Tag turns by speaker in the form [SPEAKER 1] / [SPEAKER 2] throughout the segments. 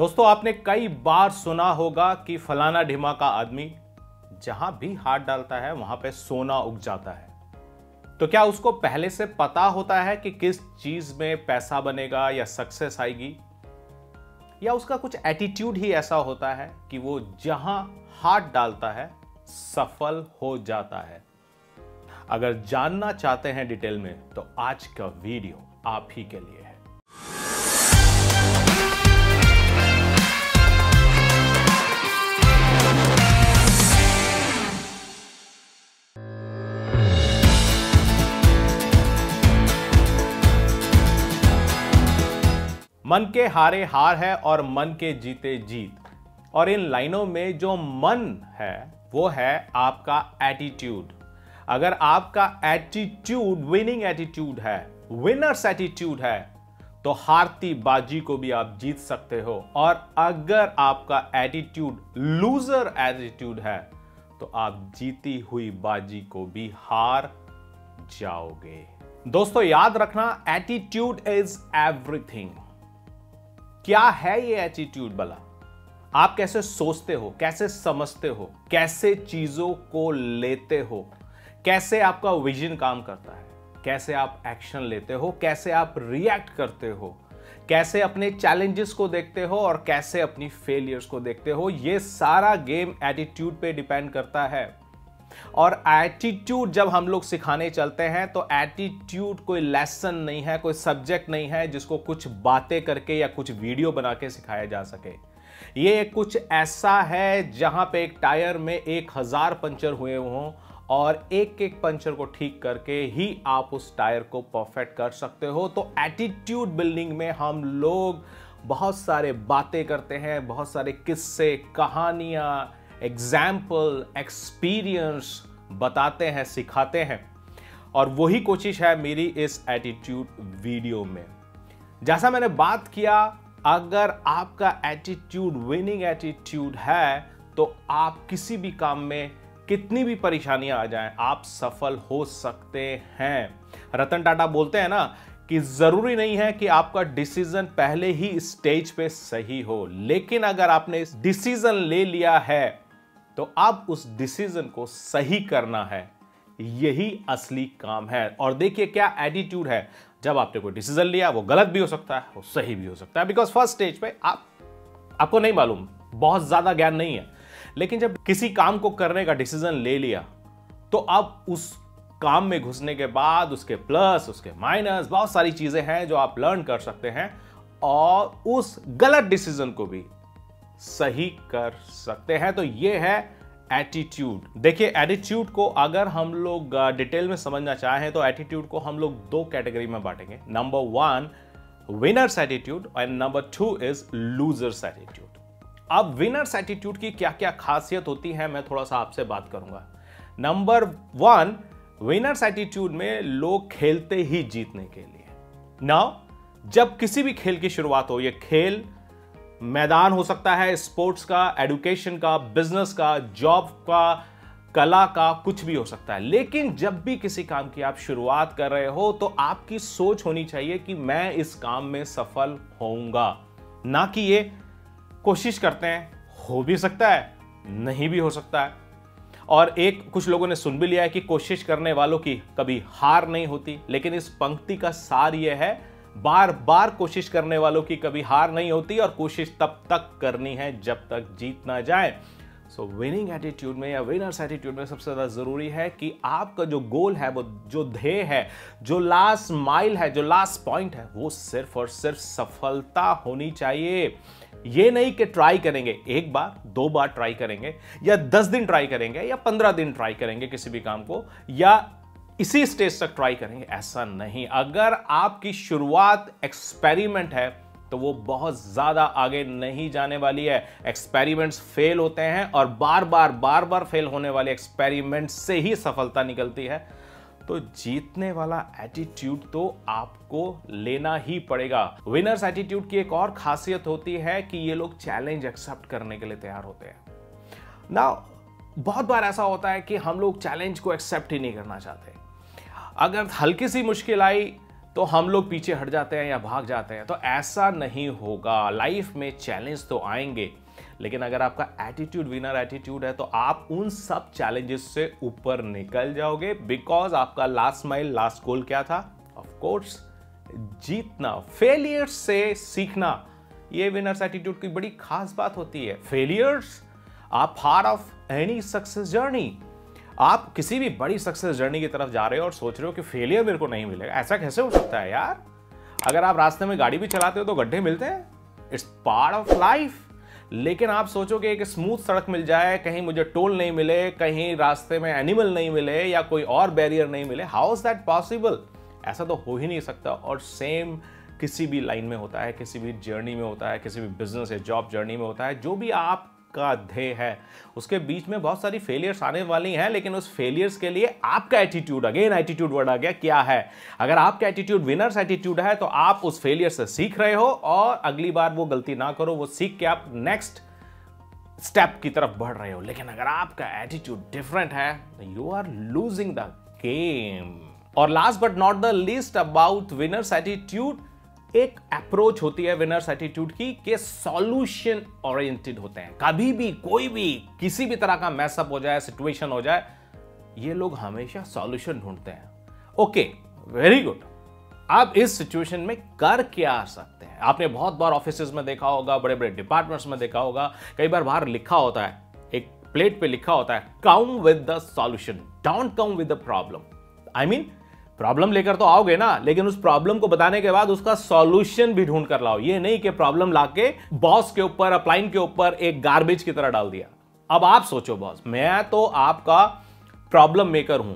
[SPEAKER 1] दोस्तों, आपने कई बार सुना होगा कि फलाना ढिमाका आदमी जहां भी हाथ डालता है वहां पे सोना उग जाता है। तो क्या उसको पहले से पता होता है कि किस चीज में पैसा बनेगा या सक्सेस आएगी, या उसका कुछ एटीट्यूड ही ऐसा होता है कि वो जहां हाथ डालता है सफल हो जाता है? अगर जानना चाहते हैं डिटेल में तो आज का वीडियो आप ही के लिए है। मन के हारे हार है और मन के जीते जीत। और इन लाइनों में जो मन है वो है आपका एटीट्यूड। अगर आपका एटीट्यूड विनिंग एटीट्यूड है, विनर्स एटीट्यूड है, तो हारती बाजी को भी आप जीत सकते हो। और अगर आपका एटीट्यूड लूजर एटीट्यूड है तो आप जीती हुई बाजी को भी हार जाओगे। दोस्तों, याद रखना, एटीट्यूड इज एवरीथिंग। क्या है ये एटीट्यूड भला? आप कैसे सोचते हो, कैसे समझते हो, कैसे चीजों को लेते हो, कैसे आपका विजन काम करता है, कैसे आप एक्शन लेते हो, कैसे आप रिएक्ट करते हो, कैसे अपने चैलेंजेस को देखते हो और कैसे अपनी फेलियर्स को देखते हो, ये सारा गेम एटीट्यूड पे डिपेंड करता है। और एटीट्यूड जब हम लोग सिखाने चलते हैं तो एटीट्यूड कोई लेसन नहीं है, कोई सब्जेक्ट नहीं है जिसको कुछ बातें करके या कुछ वीडियो बना के सिखाया जा सके। ये कुछ ऐसा है जहां पे एक टायर में 1000 पंचर हुए हों और एक एक पंचर को ठीक करके ही आप उस टायर को परफेक्ट कर सकते हो। तो एटीट्यूड बिल्डिंग में हम लोग बहुत सारे बातें करते हैं, बहुत सारे किस्से, कहानियां, एग्जाम्पल, एक्सपीरियंस बताते हैं, सिखाते हैं। और वही कोशिश है मेरी इस एटीट्यूड वीडियो में। जैसा मैंने बात किया, अगर आपका एटीट्यूड विनिंग एटीट्यूड है तो आप किसी भी काम में कितनी भी परेशानियां आ जाएं, आप सफल हो सकते हैं। रतन टाटा बोलते हैं ना कि जरूरी नहीं है कि आपका डिसीजन पहले ही स्टेज पे सही हो, लेकिन अगर आपने डिसीजन ले लिया है तो अब उस डिसीजन को सही करना है, यही असली काम है। और देखिए क्या एटीट्यूड है। जब आपने कोई डिसीजन लिया, वो गलत भी हो सकता है, वो सही भी हो सकता है, बिकॉज फर्स्ट स्टेज पे आपको नहीं मालूम, बहुत ज्यादा ज्ञान नहीं है। लेकिन जब किसी काम को करने का डिसीजन ले लिया तो अब उस काम में घुसने के बाद उसके प्लस, उसके माइनस, बहुत सारी चीजें हैं जो आप लर्न कर सकते हैं और उस गलत डिसीजन को भी सही कर सकते हैं। तो ये है एटीट्यूड। देखिए, एटीट्यूड को अगर हम लोग डिटेल में समझना चाहें तो एटीट्यूड को हम लोग दो कैटेगरी में बांटेंगे। नंबर 1 विनर्स एटीट्यूड और नंबर 2 इज लूजर्स एटीट्यूड। अब विनर्स एटीट्यूड की क्या क्या खासियत होती है मैं थोड़ा सा आपसे बात करूंगा। नंबर 1, विनर्स एटीट्यूड में लोग खेलते ही जीतने के लिए। नाउ, जब किसी भी खेल की शुरुआत हो, यह खेल मैदान हो सकता है, स्पोर्ट्स का, एजुकेशन का, बिजनेस का, जॉब का, कला का, कुछ भी हो सकता है। लेकिन जब भी किसी काम की आप शुरुआत कर रहे हो तो आपकी सोच होनी चाहिए कि मैं इस काम में सफल होऊंगा, ना कि ये कोशिश करते हैं, हो भी सकता है, नहीं भी हो सकता है। और कुछ लोगों ने सुन भी लिया है कि कोशिश करने वालों की कभी हार नहीं होती। लेकिन इस पंक्ति का सार यह है, बार बार कोशिश करने वालों की कभी हार नहीं होती और कोशिश तब तक करनी है जब तक जीत ना जाए। सो विनिंग एटीट्यूड में या विनर्स एटीट्यूड में सबसे ज्यादा जरूरी है कि आपका जो गोल है, वो जो ध्येय है, जो लास्ट माइल है, जो लास्ट पॉइंट है, वो सिर्फ और सिर्फ सफलता होनी चाहिए। ये नहीं कि ट्राई करेंगे, एक बार 2 बार ट्राई करेंगे या 10 दिन ट्राई करेंगे या 15 दिन ट्राई करेंगे किसी भी काम को, या इसी स्टेज तक ट्राई करेंगे, ऐसा नहीं। अगर आपकी शुरुआत एक्सपेरिमेंट है तो वो बहुत ज्यादा आगे नहीं जाने वाली है। एक्सपेरिमेंट्स फेल होते हैं और बार बार फेल होने वाले एक्सपेरिमेंट से ही सफलता निकलती है। तो जीतने वाला एटीट्यूड तो आपको लेना ही पड़ेगा। विनर्स एटीट्यूड की एक और खासियत होती है कि ये लोग चैलेंज एक्सेप्ट करने के लिए तैयार होते हैं ना। बहुत बार ऐसा होता है कि हम लोग चैलेंज को एक्सेप्ट ही नहीं करना चाहते। अगर हल्की सी मुश्किल आई तो हम लोग पीछे हट जाते हैं या भाग जाते हैं। तो ऐसा नहीं होगा। लाइफ में चैलेंज तो आएंगे, लेकिन अगर आपका एटीट्यूड विनर एटीट्यूड है तो आप उन सब चैलेंजेस से ऊपर निकल जाओगे, बिकॉज आपका लास्ट माइल, लास्ट गोल क्या था? ऑफ कोर्स जीतना, फेलियर्स से सीखना। ये विनर्स एटीट्यूड की बड़ी खास बात होती है। Failures are part of any success journey. आप किसी भी बड़ी सक्सेस जर्नी की तरफ जा रहे हो और सोच रहे हो कि फेलियर मेरे को नहीं मिलेगा, ऐसा कैसे हो सकता है यार? अगर आप रास्ते में गाड़ी भी चलाते हो तो गड्ढे मिलते हैं, इट्स पार्ट ऑफ लाइफ। लेकिन आप सोचोगे कि स्मूथ सड़क मिल जाए, कहीं मुझे टोल नहीं मिले, कहीं रास्ते में एनिमल नहीं मिले या कोई और बैरियर नहीं मिले, हाउ इज दैट पॉसिबल? ऐसा तो हो ही नहीं सकता। और सेम किसी भी लाइन में होता है, किसी भी जर्नी में होता है, किसी भी बिजनेस या जॉब जर्नी में होता है। जो भी आपका ध्येय है उसके बीच में बहुत सारी फेलियर्स आने वाली हैं, लेकिन उस फेलियर्स के लिए आपका एटीट्यूड, अगेन एटीट्यूड वर्ड आ गया, क्या है? अगर आपका एटीट्यूड विनर्स एटीट्यूड है तो आप उस फेलियर से सीख रहे हो और अगली बार वो गलती ना करो, वो सीख के आप नेक्स्ट स्टेप की तरफ बढ़ रहे हो। लेकिन अगर आपका एटीट्यूड डिफरेंट है, you are losing the game. और last but not the least about winners attitude, एक अप्रोच होती है विनर्स एटीट्यूड की कि सॉल्यूशन ओरिएंटेड होते हैं। कभी भी कोई भी किसी भी तरह का मैसअप हो जाए, सिचुएशन हो जाए, ये लोग हमेशा सॉल्यूशन ढूंढते हैं। Okay, very good. आप इस सिचुएशन में कर क्या सकते हैं? आपने बहुत बार ऑफिसेज में देखा होगा, बड़े बड़े डिपार्टमेंट्स में देखा होगा, कई बार बाहर लिखा होता है, एक प्लेट पे लिखा होता है, come with the solution, don't come with the problem. I mean problem लेकर तो आओगे ना, लेकिन उस प्रॉब्लम को बताने के बाद उसका सॉल्यूशन भी ढूंढ कर लाओ। ये नहीं कि प्रॉब्लम लाके बॉस के ऊपर, अपलाइन के ऊपर एक गार्बेज की तरह डाल दिया। अब आप सोचो बॉस, मैं तो आपका प्रॉब्लम मेकर हूं,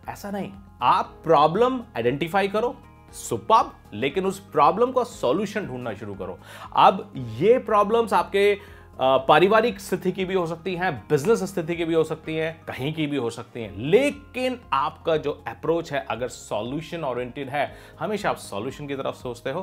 [SPEAKER 1] ऐसा नहीं। आप प्रॉब्लम आइडेंटिफाई करो, सुपर्ब, लेकिन उस प्रॉब्लम का सॉल्यूशन ढूंढना शुरू करो। अब ये प्रॉब्लम्स आपके पारिवारिक स्थिति की भी हो सकती हैं, बिजनेस स्थिति की भी हो सकती हैं, कहीं की भी हो सकती हैं, लेकिन आपका जो अप्रोच है अगर सॉल्यूशन ओरिएंटेड है, हमेशा आप सॉल्यूशन की तरफ सोचते हो,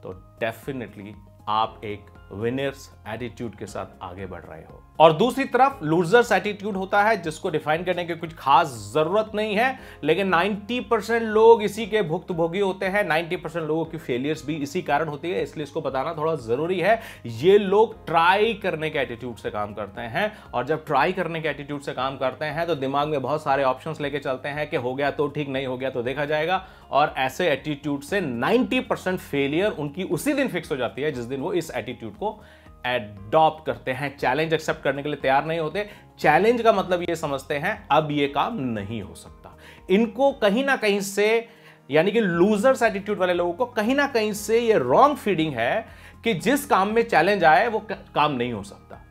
[SPEAKER 1] तो डेफिनेटली आप एक विनर्स एटीट्यूड के साथ आगे बढ़ रहे हो। और दूसरी तरफ लूजर्स एटीट्यूड होता है, जिसको डिफाइन करने की कुछ खास जरूरत नहीं है, लेकिन 90% लोग इसी के भुक्तभोगी होते हैं। 90% लोगों की फेलियर्स भी इसी कारण होती है, इसलिए इसको बताना थोड़ा जरूरी है। ये लोग ट्राई करने के एटीट्यूड से काम करते हैं, और जब ट्राई करने के एटीट्यूड से काम करते हैं तो दिमाग में बहुत सारे ऑप्शंस लेके चलते हैं कि हो गया तो ठीक, नहीं हो गया तो देखा जाएगा। और ऐसे एटीट्यूड से 90% फेलियर उनकी उसी दिन फिक्स हो जाती है जिस दिन वो इस एटीट्यूड को एडॉप्ट करते हैं। चैलेंज एक्सेप्ट करने के लिए तैयार नहीं होते। चैलेंज का मतलब ये समझते हैं अब ये काम नहीं हो सकता। इनको कहीं ना कहीं से, यानी कि लूजर्स एटीट्यूड वाले लोगों को कहीं ना कहीं से ये रॉन्ग फीडिंग है कि जिस काम में चैलेंज आए वो काम नहीं हो सकता।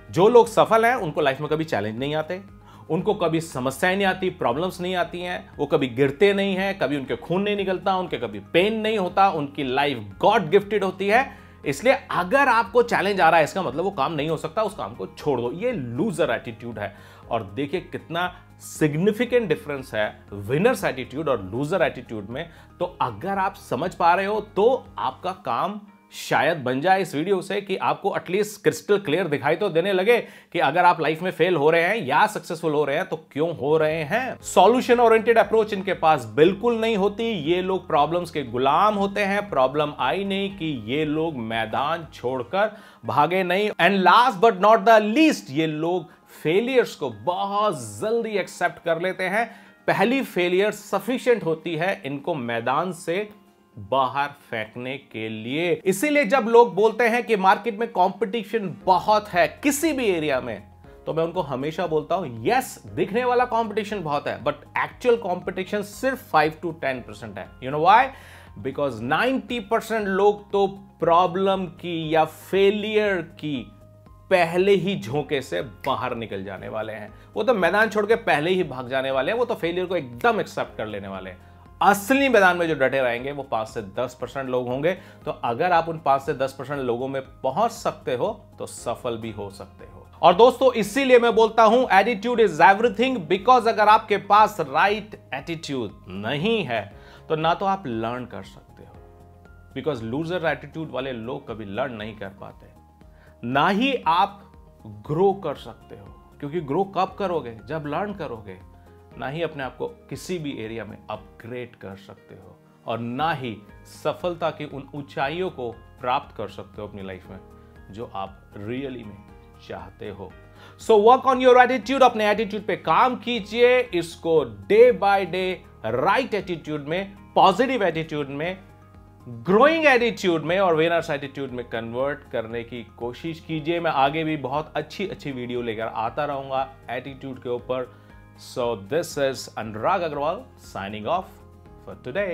[SPEAKER 1] जो लोग सफल हैं उनको लाइफ में कभी चैलेंज नहीं आते, उनको कभी समस्याएं नहीं आती, प्रॉब्लम्स नहीं आती हैं, वो कभी गिरते नहीं हैं, कभी उनके खून नहीं निकलता, उनके कभी पेन नहीं होता, उनकी लाइफ गॉड गिफ्टेड होती है। इसलिए अगर आपको चैलेंज आ रहा है, इसका मतलब वो काम नहीं हो सकता, उस काम को छोड़ दो। ये लूजर एटीट्यूड है। और देखिए कितना सिग्निफिकेंट डिफरेंस है विनर्स एटीट्यूड और लूजर एटीट्यूड में। तो अगर आप समझ पा रहे हो तो आपका काम शायद बन जाए इस वीडियो से कि आपको एटलीस्ट क्रिस्टल क्लियर दिखाई तो देने लगे कि अगर आप लाइफ में फेल हो रहे हैं या सक्सेसफुल हो रहे हैं तो क्यों हो रहे हैं। सॉल्यूशन ओरिएंटेड अप्रोच इनके पास बिल्कुल नहीं होती। ये लोग प्रॉब्लम्स के गुलाम होते हैं। प्रॉब्लम आई नहीं कि ये लोग मैदान छोड़कर भागे नहीं। And last but not the least, ये लोग फेलियर्स को बहुत जल्दी एक्सेप्ट कर लेते हैं। पहली फेलियर सफिशिएंट होती है इनको मैदान से बाहर फेंकने के लिए। इसीलिए जब लोग बोलते हैं कि मार्केट में कंपटीशन बहुत है किसी भी एरिया में, तो मैं उनको हमेशा बोलता हूं यस, दिखने वाला कंपटीशन बहुत है, बट एक्चुअल कंपटीशन सिर्फ 5 to 10% है। You know why? बिकॉज 90% लोग तो प्रॉब्लम की या फेलियर की पहले ही झोंके से बाहर निकल जाने वाले हैं। वो तो मैदान छोड़ के पहले ही भाग जाने वाले हैं। वो तो फेलियर को एकदम एक्सेप्ट कर लेने वाले हैं। असली मैदान में जो डटे रहेंगे वो 5 से 10% लोग होंगे। तो अगर आप उन 5 से 10% लोगों में पहुंच सकते हो तो सफल भी हो सकते हो। और दोस्तों इसीलिए मैं बोलता हूं एटीट्यूड इज एवरीथिंग, बिकॉज अगर आपके पास राइट एटीट्यूड नहीं है तो ना तो आप लर्न कर सकते हो, बिकॉज लूजर एटीट्यूड वाले लोग कभी लर्न नहीं कर पाते, ना ही आप ग्रो कर सकते हो। क्योंकि ग्रो कब करोगे? जब लर्न करोगे। ना ही अपने आप को किसी भी एरिया में अपग्रेड कर सकते हो। और ना ही सफलता की उन ऊंचाइयों को प्राप्त कर सकते हो अपनी लाइफ में जो आप रियली में चाहते हो। So work on your attitude, अपने एटीट्यूड पे काम कीजिए, इसको day by day right attitude में, पॉजिटिव एटीट्यूड में, ग्रोइंग एटीट्यूड में और विनर्स एटीट्यूड में कन्वर्ट करने की कोशिश कीजिए। मैं आगे भी बहुत अच्छी अच्छी वीडियो लेकर आता रहूंगा एटीट्यूड के ऊपर। So this is Anurag Agarwal signing off for today.